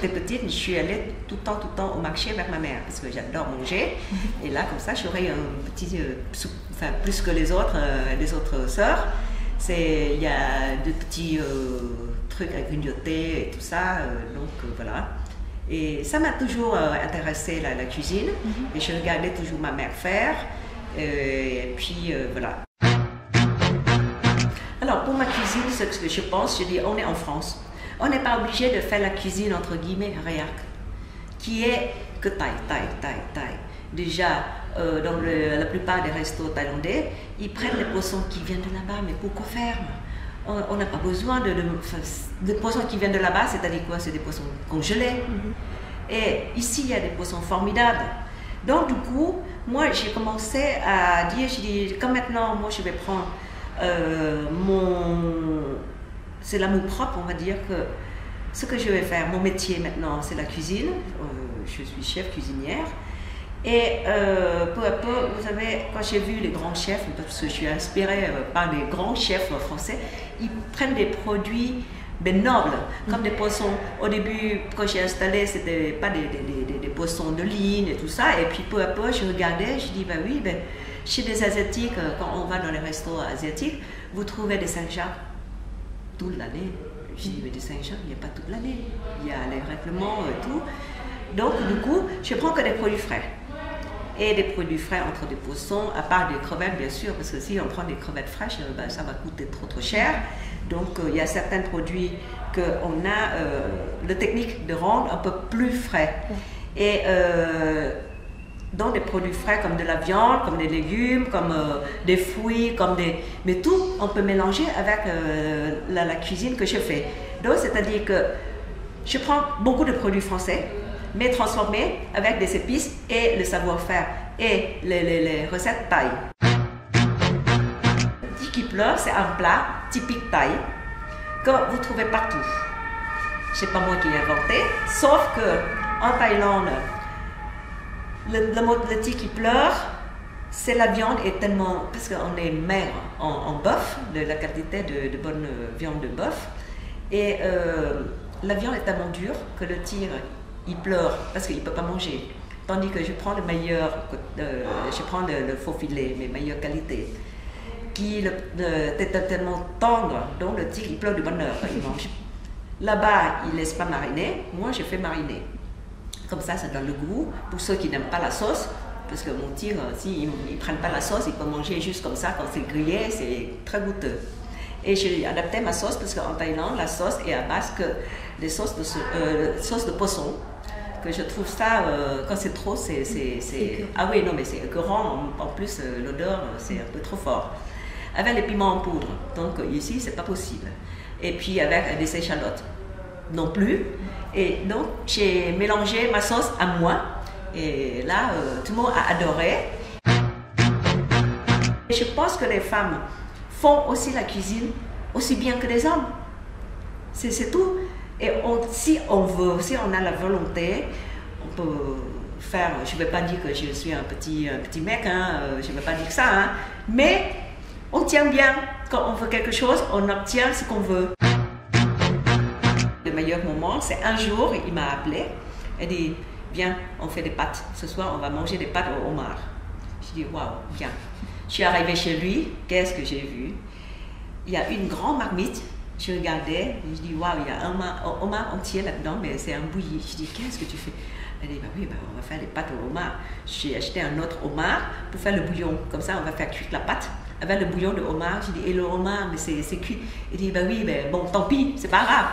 j'étais petite, je suis allée tout le temps au marché avec ma mère parce que j'adore manger. Et là, comme ça, j'aurais un petit, enfin plus que les autres sœurs. Il y a des petits trucs à grignoter et tout ça. Voilà. Et ça m'a toujours intéressé la cuisine. Et je regardais toujours ma mère faire. Et puis voilà. Alors pour ma cuisine, ce que je pense, je dis, on est en France. On n'est pas obligé de faire la cuisine entre guillemets réac, qui est que taille. Déjà, dans la plupart des restos thaïlandais, ils prennent les poissons qui viennent de là-bas, mais pourquoi faire? On n'a pas besoin de poissons qui viennent de là-bas, c'est-à-dire quoi? C'est des poissons congelés. Et ici, il y a des poissons formidables. Donc du coup, moi j'ai commencé à dire, je dis, comme maintenant, moi je vais prendre c'est l'amour propre, on va dire que ce que je vais faire, mon métier maintenant, c'est la cuisine. Je suis chef cuisinière. Et peu à peu, vous savez, quand j'ai vu les grands chefs, parce que je suis inspirée par les grands chefs français, ils prennent des produits nobles, comme des poissons. Au début, quand j'ai installé, c'était pas des poissons de ligne et tout ça. Et puis peu à peu, je regardais, je dis, bah oui, chez les Asiatiques, quand on va dans les restos asiatiques, vous trouvez des Saint-Jacques toute l'année. Je dis, mais des Saint-Jacques, il n'y a pas toute l'année. Il y a les règlements et tout. Donc, du coup, je prends que des produits frais. Et des produits frais entre des poissons, à part des crevettes, bien sûr, parce que si on prend des crevettes fraîches, ça va coûter trop cher. Donc, il y a certains produits qu'on a la technique de rendre un peu plus frais. Et dans des produits frais comme de la viande, comme des légumes, comme des fruits, mais tout, on peut mélanger avec la cuisine que je fais. Donc, c'est-à-dire que je prends beaucoup de produits français, mais transformés avec des épices et le savoir-faire et les recettes thaï. Tiki pleure, c'est un plat typique thaï que vous trouvez partout. C'est pas moi qui l'ai inventé, sauf que en Thaïlande, le mot le tiki pleure, c'est la viande est tellement, parce qu'on est maigre en bœuf, de la quantité de bonne viande de bœuf, et la viande est tellement dure que le tigre il pleure parce qu'il ne peut pas manger. Tandis que je prends le meilleur, je prends le faux filet, mes meilleures qualités, qui est tellement tendre, donc le tigre il pleure de bonheur quand il mange. Là-bas, il ne laisse pas mariner, moi je fais mariner. Comme ça donne le goût. Pour ceux qui n'aiment pas la sauce, parce que mon tigre, s'ils ne prennent pas la sauce, ils peuvent manger juste comme ça, quand c'est grillé, c'est très goûteux. Et j'ai adapté ma sauce parce qu'en Thaïlande, la sauce est à base que des sauces de poisson. Que je trouve ça, quand c'est trop, ah oui, non, mais c'est écœurant. En plus, l'odeur, c'est un peu trop fort. Avec les piments en poudre. Donc ici, c'est pas possible. Et puis avec des échalotes. Non plus. Et donc, j'ai mélangé ma sauce à moi. Et là, tout le monde a adoré. Et je pense que les femmes font aussi la cuisine aussi bien que les hommes. C'est tout. Et si on veut, si on a la volonté, on peut faire, je ne vais pas dire que je suis un petit mec, hein, je ne vais pas dire ça, hein, mais on tient bien. Quand on veut quelque chose, on obtient ce qu'on veut. Le meilleur moment, c'est un jour, il m'a appelé, il dit, viens, on fait des pâtes, ce soir on va manger des pâtes au homard. Je dis, waouh, bien. Je suis arrivée chez lui, qu'est-ce que j'ai vu? Il y a une grande marmite. Je regardais, je dis waouh, il y a un homard entier là-dedans, mais c'est un bouilli. Je dis qu'est-ce que tu fais? Elle dit bah oui, on va faire des pâtes au homard. J'ai acheté un autre homard pour faire le bouillon. Comme ça, on va faire cuire la pâte avec le bouillon de homard. Je dis et le homard, mais c'est cuit. Il dit bah oui, mais bon, tant pis, c'est pas grave.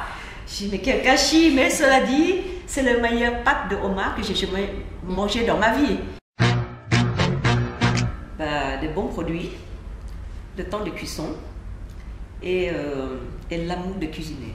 Je dis mais quel gâchis, mais cela dit, c'est le meilleur pâte de homard que j'ai jamais mangé dans ma vie. Bah, des bons produits, le temps de cuisson. Et l'amour de cuisiner.